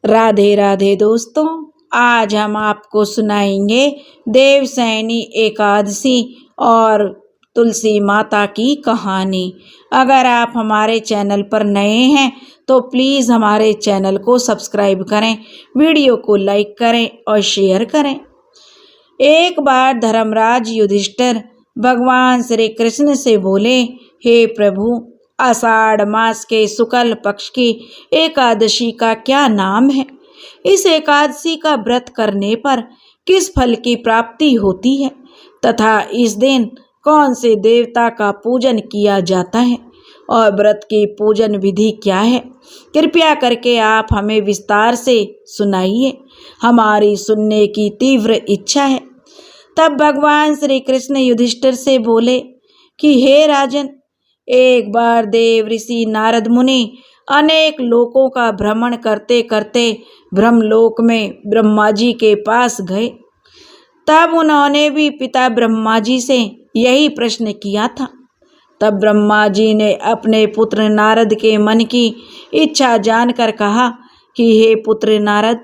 राधे राधे दोस्तों, आज हम आपको सुनाएंगे देवशयनी एकादशी और तुलसी माता की कहानी। अगर आप हमारे चैनल पर नए हैं तो प्लीज़ हमारे चैनल को सब्सक्राइब करें, वीडियो को लाइक करें और शेयर करें। एक बार धर्मराज युधिष्ठिर भगवान श्री कृष्ण से बोले, हे प्रभु, आषाढ़ मास के शुक्ल पक्ष की एकादशी का क्या नाम है? इस एकादशी का व्रत करने पर किस फल की प्राप्ति होती है तथा इस दिन कौन से देवता का पूजन किया जाता है और व्रत की पूजन विधि क्या है? कृपया करके आप हमें विस्तार से सुनाइए, हमारी सुनने की तीव्र इच्छा है। तब भगवान श्री कृष्ण युधिष्ठिर से बोले कि हे राजन, एक बार देव ऋषि नारद मुनि अनेक लोकों का भ्रमण करते करते ब्रह्मलोक में ब्रह्मा जी के पास गए। तब उन्होंने भी पिता ब्रह्मा जी से यही प्रश्न किया था। तब ब्रह्मा जी ने अपने पुत्र नारद के मन की इच्छा जानकर कहा कि हे पुत्र नारद,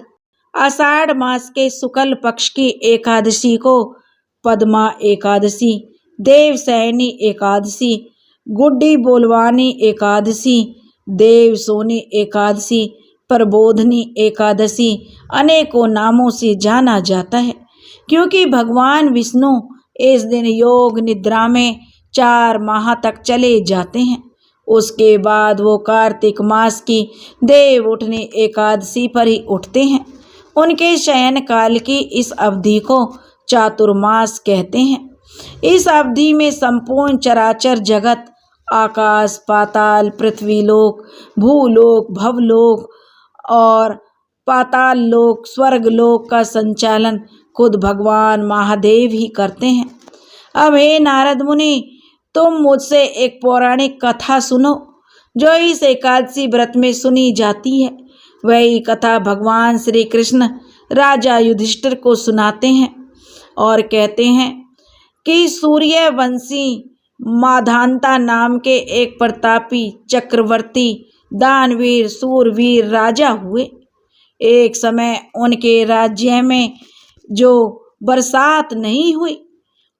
आषाढ़ मास के शुक्ल पक्ष की एकादशी को पद्मा एकादशी, देवशयनी एकादशी, गुड्डी बोलवानी एकादशी, देवशोनी एकादशी, प्रबोधनी एकादशी अनेकों नामों से जाना जाता है, क्योंकि भगवान विष्णु इस दिन योग निद्रा में 4 माह तक चले जाते हैं। उसके बाद वो कार्तिक मास की देव उठनी एकादशी पर ही उठते हैं। उनके शयन काल की इस अवधि को चातुर्मास कहते हैं। इस अवधि में संपूर्ण चराचर जगत, आकाश, पाताल, पृथ्वीलोक, भूलोक, भवलोक और पाताल लोक, स्वर्गलोक का संचालन खुद भगवान महादेव ही करते हैं। अब हे नारद मुनि, तुम मुझसे एक पौराणिक कथा सुनो जो इस एकादशी व्रत में सुनी जाती है। वही कथा भगवान श्री कृष्ण राजा युधिष्ठिर को सुनाते हैं और कहते हैं कि सूर्यवंशी माधांता नाम के एक प्रतापी चक्रवर्ती दानवीर सूरवीर राजा हुए। एक समय उनके राज्य में जो बरसात नहीं हुई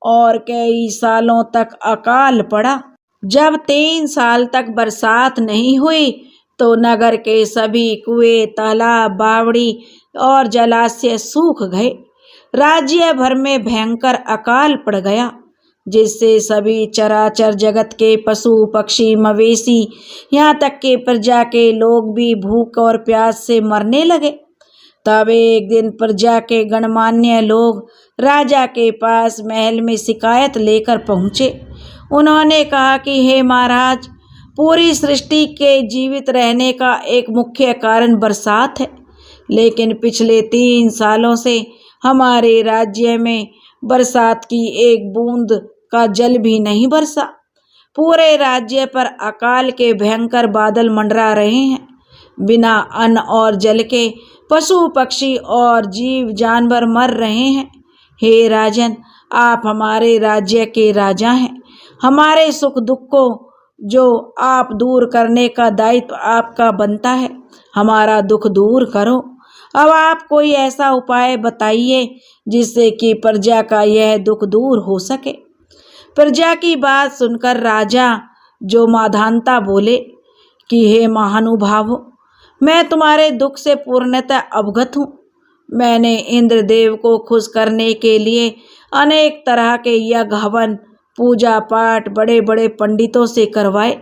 और कई सालों तक अकाल पड़ा। जब 3 साल तक बरसात नहीं हुई तो नगर के सभी कुएं, तालाब, बावड़ी और जलाशय सूख गए। राज्य भर में भयंकर अकाल पड़ गया, जिससे सभी चराचर जगत के पशु पक्षी मवेशी, यहाँ तक के प्रजा के लोग भी भूख और प्यास से मरने लगे। तब एक दिन प्रजा के गणमान्य लोग राजा के पास महल में शिकायत लेकर पहुँचे। उन्होंने कहा कि हे महाराज, पूरी सृष्टि के जीवित रहने का एक मुख्य कारण बरसात है, लेकिन पिछले 3 सालों से हमारे राज्य में बरसात की एक बूंद का जल भी नहीं बरसा। पूरे राज्य पर अकाल के भयंकर बादल मंडरा रहे हैं। बिना अन्न और जल के पशु पक्षी और जीव जानवर मर रहे हैं। हे राजन, आप हमारे राज्य के राजा हैं। हमारे सुख दुख को जो आप दूर करने का दायित्व आपका बनता है, हमारा दुख दूर करो। अब आप कोई ऐसा उपाय बताइए जिससे कि प्रजा का यह दुख दूर हो सके। प्रजा की बात सुनकर राजा जो माधांता बोले कि हे महानुभावों, मैं तुम्हारे दुख से पूर्णतः अवगत हूँ। मैंने इंद्रदेव को खुश करने के लिए अनेक तरह के यज्ञ, हवन, पूजा पाठ बड़े बड़े पंडितों से करवाए।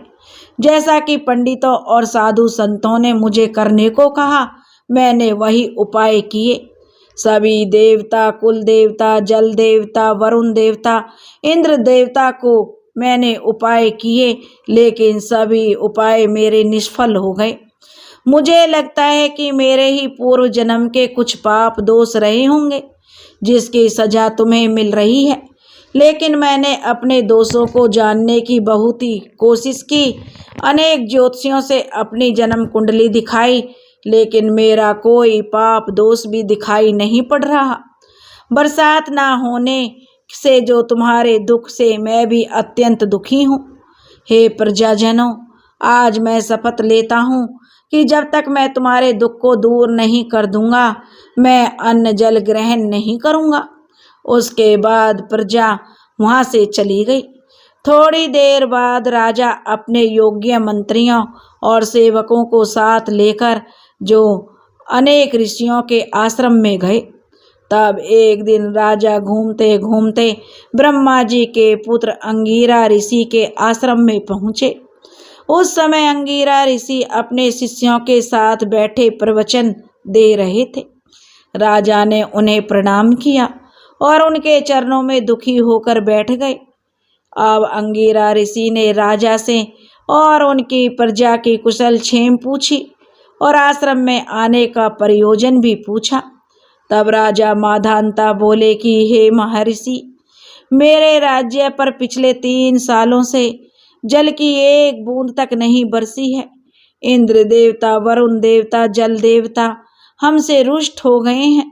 जैसा कि पंडितों और साधु संतों ने मुझे करने को कहा, मैंने वही उपाय किए। सभी देवता, कुल देवता, जल देवता, वरुण देवता, इंद्र देवता को मैंने उपाय किए, लेकिन सभी उपाय मेरे निष्फल हो गए। मुझे लगता है कि मेरे ही पूर्व जन्म के कुछ पाप दोष रहे होंगे, जिसकी सजा तुम्हें मिल रही है। लेकिन मैंने अपने दोषों को जानने की बहुत ही कोशिश की। अनेक ज्योतिषियों से अपनी जन्म कुंडली दिखाई, लेकिन मेरा कोई पाप दोष भी दिखाई नहीं पड़ रहा। बरसात ना होने से जो तुम्हारे दुख से मैं भी अत्यंत दुखी हूँ। हे प्रजाजनों, आज मैं शपथ लेता हूँ कि जब तक मैं तुम्हारे दुख को दूर नहीं कर दूंगा मैं अन्न जल ग्रहण नहीं करूंगा। उसके बाद प्रजा वहां से चली गई। थोड़ी देर बाद राजा अपने योग्य मंत्रियों और सेवकों को साथ लेकर जो अनेक ऋषियों के आश्रम में गए। तब एक दिन राजा घूमते घूमते ब्रह्मा जी के पुत्र अंगिरा ऋषि के आश्रम में पहुँचे। उस समय अंगिरा ऋषि अपने शिष्यों के साथ बैठे प्रवचन दे रहे थे। राजा ने उन्हें प्रणाम किया और उनके चरणों में दुखी होकर बैठ गए। अब अंगिरा ऋषि ने राजा से और उनकी प्रजा की कुशल क्षेम पूछी और आश्रम में आने का प्रयोजन भी पूछा। तब राजा माधानता बोले कि हे महर्षि, मेरे राज्य पर पिछले 3 सालों से जल की एक बूंद तक नहीं बरसी है। इंद्र देवता, वरुण देवता, जल देवता हमसे रुष्ट हो गए हैं,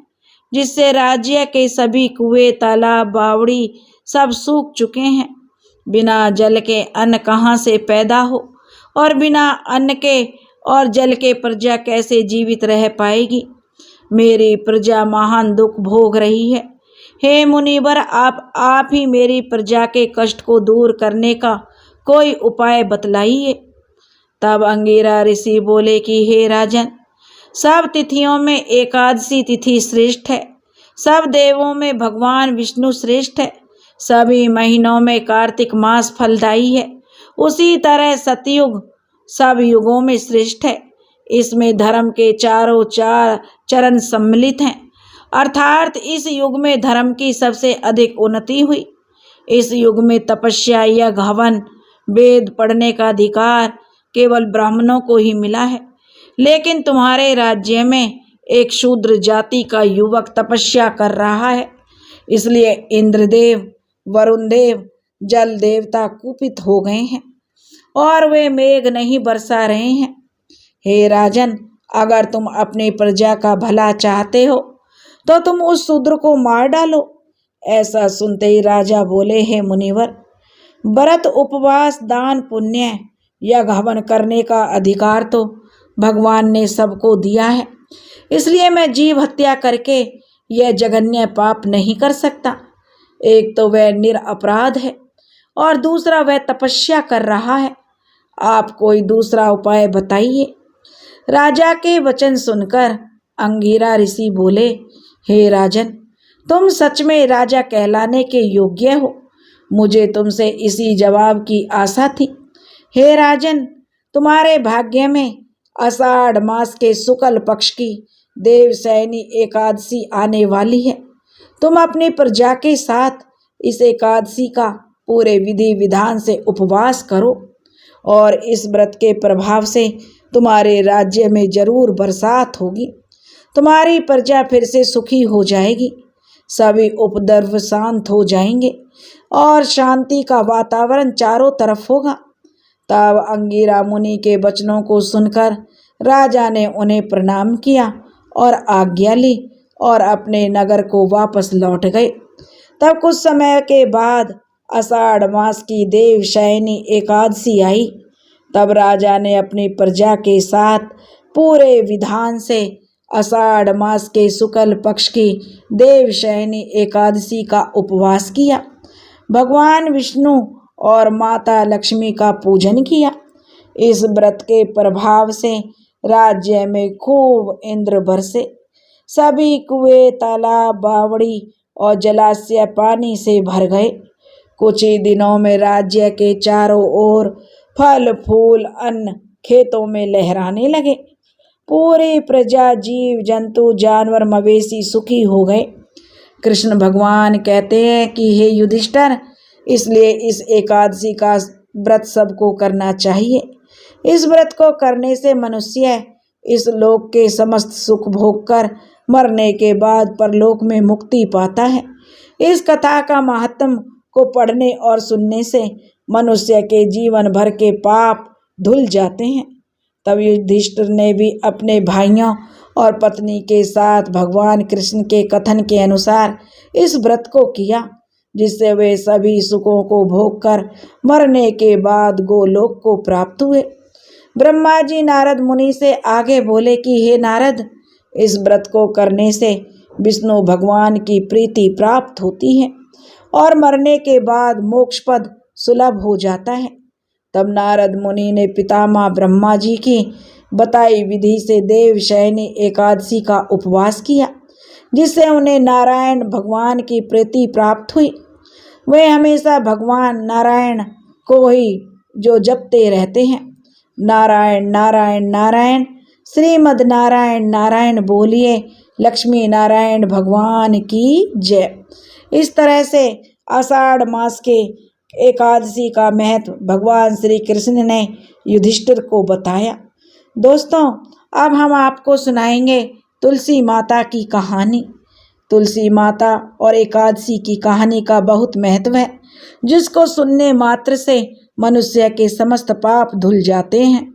जिससे राज्य के सभी कुएं, तालाब, बावड़ी सब सूख चुके हैं। बिना जल के अन्न कहाँ से पैदा हो और बिना अन्न के और जल के प्रजा कैसे जीवित रह पाएगी। मेरी प्रजा महान दुख भोग रही है। हे मुनिवर, आप ही मेरी प्रजा के कष्ट को दूर करने का कोई उपाय बतलाइए। तब अंगिरा ऋषि बोले कि हे राजन, सब तिथियों में एकादशी तिथि श्रेष्ठ है। सब देवों में भगवान विष्णु श्रेष्ठ है। सभी महीनों में कार्तिक मास फलदायी है। उसी तरह सतयुग सब युगों में श्रेष्ठ है। इसमें धर्म के चारों 4 चरण सम्मिलित हैं, अर्थात इस युग में धर्म की सबसे अधिक उन्नति हुई। इस युग में तपस्या या हवन, वेद पढ़ने का अधिकार केवल ब्राह्मणों को ही मिला है। लेकिन तुम्हारे राज्य में एक शूद्र जाति का युवक तपस्या कर रहा है, इसलिए इंद्रदेव, वरुण देव, जल देवता कुपित हो गए हैं और वे मेघ नहीं बरसा रहे हैं। हे राजन, अगर तुम अपनी प्रजा का भला चाहते हो तो तुम उस शूद्र को मार डालो। ऐसा सुनते ही राजा बोले, हे मुनिवर, व्रत, उपवास, दान, पुण्य या हवन करने का अधिकार तो भगवान ने सबको दिया है, इसलिए मैं जीव हत्या करके यह जघन्य पाप नहीं कर सकता। एक तो वह निरपराध है और दूसरा वह तपस्या कर रहा है। आप कोई दूसरा उपाय बताइए। राजा के वचन सुनकर अंगिरा ऋषि बोले, हे राजन, तुम सच में राजा कहलाने के योग्य हो। मुझे तुमसे इसी जवाब की आशा थी। हे राजन, तुम्हारे भाग्य में आषाढ़ मास के शुक्ल पक्ष की देवशयनी एकादशी आने वाली है। तुम अपनी प्रजा के साथ इस एकादशी का पूरे विधि विधान से उपवास करो और इस व्रत के प्रभाव से तुम्हारे राज्य में जरूर बरसात होगी। तुम्हारी प्रजा फिर से सुखी हो जाएगी। सभी उपद्रव शांत हो जाएंगे और शांति का वातावरण चारों तरफ होगा। तब अंगिरा मुनि के वचनों को सुनकर राजा ने उन्हें प्रणाम किया और आज्ञा ली और अपने नगर को वापस लौट गए। तब कुछ समय के बाद आषाढ़ मास की देवशयनी एकादशी आई। तब राजा ने अपनी प्रजा के साथ पूरे विधान से आषाढ़ मास के शुक्ल पक्ष की देवशयनी एकादशी का उपवास किया। भगवान विष्णु और माता लक्ष्मी का पूजन किया। इस व्रत के प्रभाव से राज्य में खूब इंद्र बरसे। सभी कुएं, तालाब, बावड़ी और जलाशय पानी से भर गए। कुछ ही दिनों में राज्य के चारों ओर फल, फूल, अन्न खेतों में लहराने लगे। पूरी प्रजा, जीव जंतु, जानवर, मवेशी सुखी हो गए। कृष्ण भगवान कहते हैं कि हे युधिष्ठिर, इसलिए इस एकादशी का व्रत सबको करना चाहिए। इस व्रत को करने से मनुष्य इस लोक के समस्त सुख भोग कर मरने के बाद परलोक में मुक्ति पाता है। इस कथा का महात्म को पढ़ने और सुनने से मनुष्य के जीवन भर के पाप धुल जाते हैं। तब युधिष्ठिर ने भी अपने भाइयों और पत्नी के साथ भगवान कृष्ण के कथन के अनुसार इस व्रत को किया, जिससे वे सभी सुखों को भोग कर मरने के बाद गोलोक को प्राप्त हुए। ब्रह्मा जी नारद मुनि से आगे बोले कि हे नारद, इस व्रत को करने से विष्णु भगवान की प्रीति प्राप्त होती है और मरने के बाद मोक्ष पद सुलभ हो जाता है। तब नारद मुनि ने पितामह ब्रह्मा जी की बताई विधि से देवशयनी एकादशी का उपवास किया, जिससे उन्हें नारायण भगवान की प्रीति प्राप्त हुई। वे हमेशा भगवान नारायण को ही जो जपते रहते हैं, नारायण नारायण नारायण, श्रीमद नारायण नारायण बोलिए, लक्ष्मी नारायण भगवान की जय। इस तरह से आषाढ़ मास के एकादशी का महत्व भगवान श्री कृष्ण ने युधिष्ठिर को बताया। दोस्तों, अब हम आपको सुनाएंगे तुलसी माता की कहानी। तुलसी माता और एकादशी की कहानी का बहुत महत्व है, जिसको सुनने मात्र से मनुष्य के समस्त पाप धुल जाते हैं।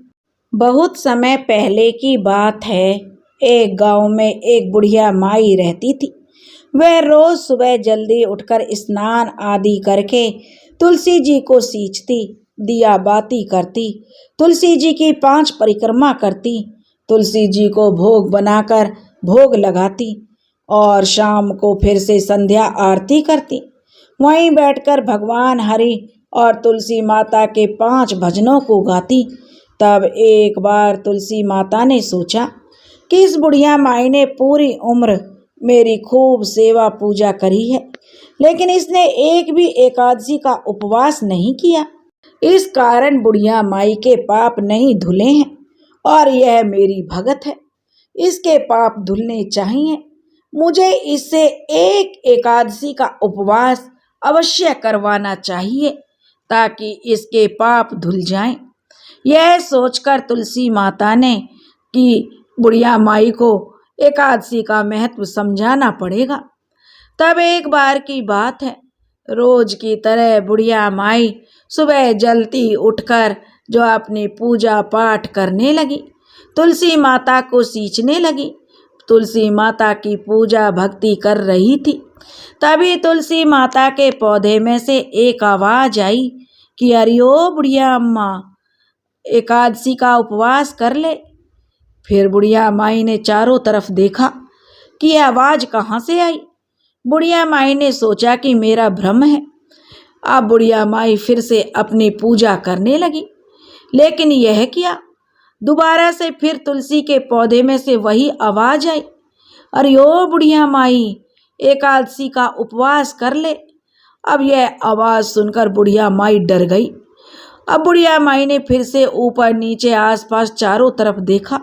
बहुत समय पहले की बात है। एक गांव में एक बुढ़िया माई रहती थी। वह रोज सुबह जल्दी उठकर स्नान आदि करके तुलसी जी को सींचती, दिया बाती करती, तुलसी जी की 5 परिक्रमा करती, तुलसी जी को भोग बनाकर भोग लगाती और शाम को फिर से संध्या आरती करती। वहीं बैठकर भगवान हरि और तुलसी माता के 5 भजनों को गाती। तब एक बार तुलसी माता ने सोचा कि इस बुढ़िया माई ने पूरी उम्र मेरी खूब सेवा पूजा करी है, लेकिन इसने एक भी एकादशी का उपवास नहीं किया। इस कारण बुढ़िया माई के पाप नहीं धुले हैं और यह मेरी भगत है, इसके पाप धुलने चाहिए। मुझे इससे एक एकादशी का उपवास अवश्य करवाना चाहिए ताकि इसके पाप धुल जाएं। यह सोचकर तुलसी माता ने कि बुढ़िया माई को एकादशी का महत्व समझाना पड़ेगा। तब एक बार की बात है, रोज की तरह बुढ़िया माई सुबह जल्दी उठकर जो अपनी पूजा पाठ करने लगी, तुलसी माता को सींचने लगी। तुलसी माता की पूजा भक्ति कर रही थी। तभी तुलसी माता के पौधे में से एक आवाज आई कि अरे ओ बुढ़िया अम्मा, एकादशी का उपवास कर ले। फिर बुढ़िया माई ने चारों तरफ देखा कि यह आवाज कहाँ से आई। बुढ़िया माई ने सोचा कि मेरा भ्रम है। अब बुढ़िया माई फिर से अपनी पूजा करने लगी, लेकिन यह क्या, दोबारा से फिर तुलसी के पौधे में से वही आवाज आई, अरे ओ बुढ़िया माई, एकादशी का उपवास कर ले। अब यह आवाज सुनकर बुढ़िया माई डर गई। अब बुढ़िया माई ने फिर से ऊपर नीचे आसपास चारों तरफ देखा,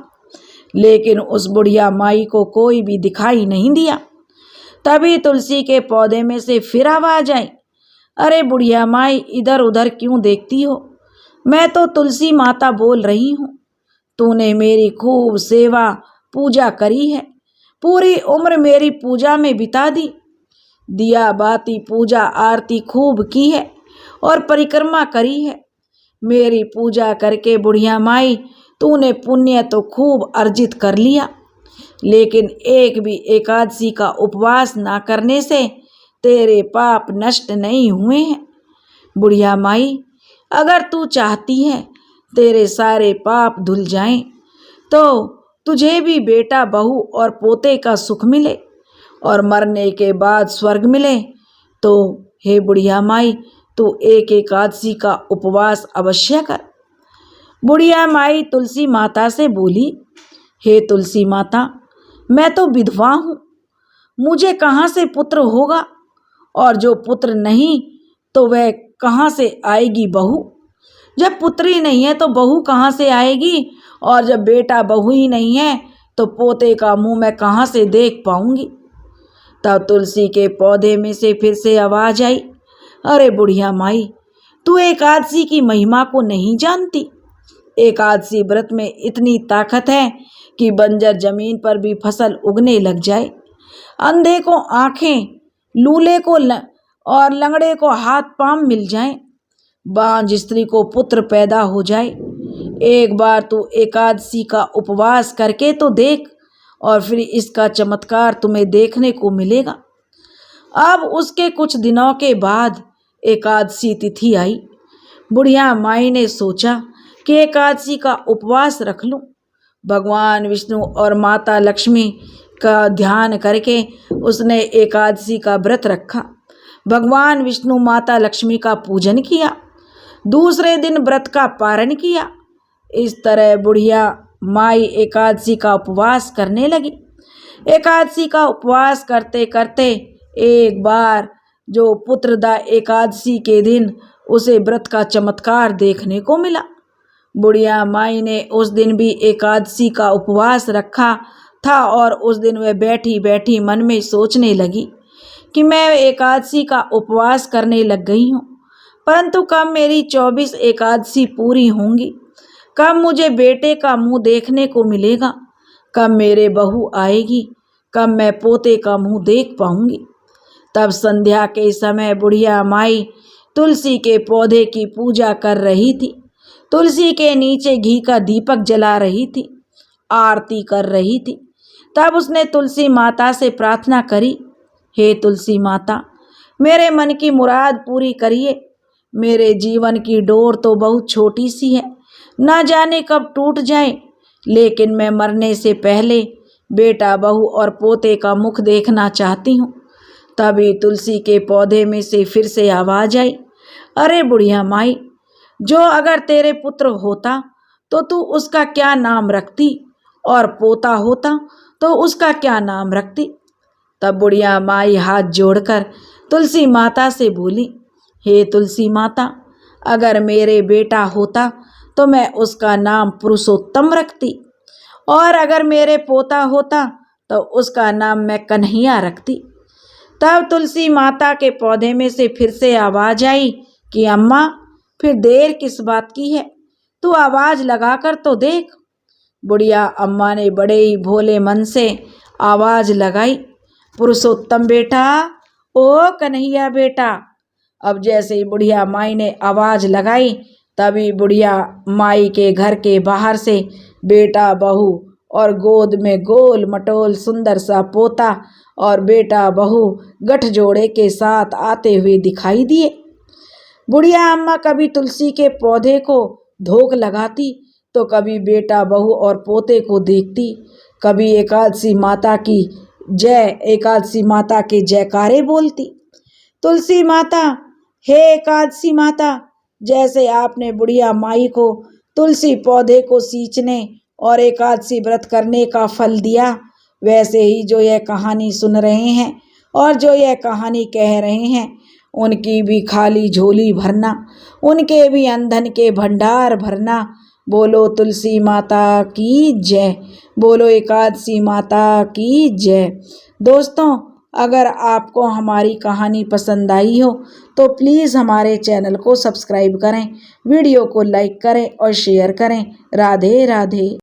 लेकिन उस बुढ़िया माई को कोई भी दिखाई नहीं दिया। तभी तुलसी के पौधे में से फिर आवाज आई, अरे बुढ़िया माई, इधर उधर क्यों देखती हो? मैं तो तुलसी माता बोल रही हूँ। तूने मेरी खूब सेवा पूजा करी है, पूरी उम्र मेरी पूजा में बिता दी, दिया बाती पूजा आरती खूब की है और परिक्रमा करी है। मेरी पूजा करके बुढ़िया माई तूने पुण्य तो खूब अर्जित कर लिया, लेकिन एक भी एकादशी का उपवास ना करने से तेरे पाप नष्ट नहीं हुए हैं। बुढ़िया माई, अगर तू चाहती है तेरे सारे पाप धुल जाएं, तो तुझे भी बेटा बहू और पोते का सुख मिले और मरने के बाद स्वर्ग मिले, तो हे बुढ़िया माई, तू एक एकादशी का उपवास अवश्य कर। बुढ़िया माई तुलसी माता से बोली, हे तुलसी माता, मैं तो विधवा हूँ, मुझे कहाँ से पुत्र होगा, और जो पुत्र नहीं तो वह कहाँ से आएगी बहू? जब पुत्र ही नहीं है तो बहू कहाँ से आएगी, और जब बेटा बहू ही नहीं है तो पोते का मुंह मैं कहाँ से देख पाऊंगी? तब तुलसी के पौधे में से फिर से आवाज आई, अरे बुढ़िया माई, तू एकादशी की महिमा को नहीं जानती। एकादशी व्रत में इतनी ताकत है कि बंजर जमीन पर भी फसल उगने लग जाए, अंधे को आंखें, लूले को और लंगड़े को हाथ पांव मिल जाएं, बांझ स्त्री को पुत्र पैदा हो जाए। एक बार तू एकादशी का उपवास करके तो देख, और फिर इसका चमत्कार तुम्हें देखने को मिलेगा। अब उसके कुछ दिनों के बाद एकादशी तिथि आई। बुढ़िया माई ने सोचा कि एकादशी का उपवास रख लूं। भगवान विष्णु और माता लक्ष्मी का ध्यान करके उसने एकादशी का व्रत रखा। भगवान विष्णु माता लक्ष्मी का पूजन किया, दूसरे दिन व्रत का पारण किया। इस तरह बुढ़िया माई एकादशी का उपवास करने लगी। एकादशी का उपवास करते करते एक बार जो पुत्रदा एकादशी के दिन उसे व्रत का चमत्कार देखने को मिला। बुढ़िया माई ने उस दिन भी एकादशी का उपवास रखा था और उस दिन वह बैठी बैठी मन में सोचने लगी कि मैं एकादशी का उपवास करने लग गई हूँ, परंतु कब मेरी 24 एकादशी पूरी होंगी, कब मुझे बेटे का मुंह देखने को मिलेगा, कब मेरे बहू आएगी, कब मैं पोते का मुंह देख पाऊंगी। तब संध्या के समय बुढ़िया माई तुलसी के पौधे की पूजा कर रही थी। तुलसी के नीचे घी का दीपक जला रही थी, आरती कर रही थी। तब उसने तुलसी माता से प्रार्थना करी, हे तुलसी माता, मेरे मन की मुराद पूरी करिए। मेरे जीवन की डोर तो बहुत छोटी सी है, ना जाने कब टूट जाए, लेकिन मैं मरने से पहले बेटा बहू और पोते का मुख देखना चाहती हूँ। तभी तुलसी के पौधे में से फिर से आवाज आई, अरे बुढ़िया माई, जो अगर तेरे पुत्र होता तो तू उसका क्या नाम रखती, और पोता होता तो उसका क्या नाम रखती। तब बुढ़िया माई हाथ जोड़कर तुलसी माता से बोली, हे तुलसी माता, अगर मेरे बेटा होता तो मैं उसका नाम पुरुषोत्तम रखती, और अगर मेरे पोता होता तो उसका नाम मैं कन्हैया रखती। तब तुलसी माता के पौधे में से फिर से आवाज आई कि अम्मा, फिर देर किस बात की है, तू आवाज लगाकर तो देख। बुढ़िया अम्मा ने बड़े ही भोले मन से आवाज लगाई, पुरुषोत्तम बेटा, ओ कन्हैया बेटा। अब जैसे ही बुढ़िया माई ने आवाज लगाई, तभी बुढ़िया माई के घर के बाहर से बेटा बहू और गोद में गोल मटोल सुंदर सा पोता और बेटा बहू गठजोड़े के साथ आते हुए दिखाई दिए। बुढ़िया अम्मा कभी तुलसी के पौधे को धोख लगाती तो कभी बेटा बहू और पोते को देखती, कभी एकादशी माता की जय, एकादशी माता के जयकारे बोलती। तुलसी माता, हे एकादशी माता, जैसे आपने बुढ़िया माई को तुलसी पौधे को सींचने और एकादशी व्रत करने का फल दिया, वैसे ही जो यह कहानी सुन रहे हैं और जो यह कहानी कह रहे हैं, उनकी भी खाली झोली भरना, उनके भी अंधन के भंडार भरना। बोलो तुलसी माता की जय, बोलो एकादशी माता की जय। दोस्तों, अगर आपको हमारी कहानी पसंद आई हो तो प्लीज़ हमारे चैनल को सब्सक्राइब करें, वीडियो को लाइक करें और शेयर करें। राधे राधे।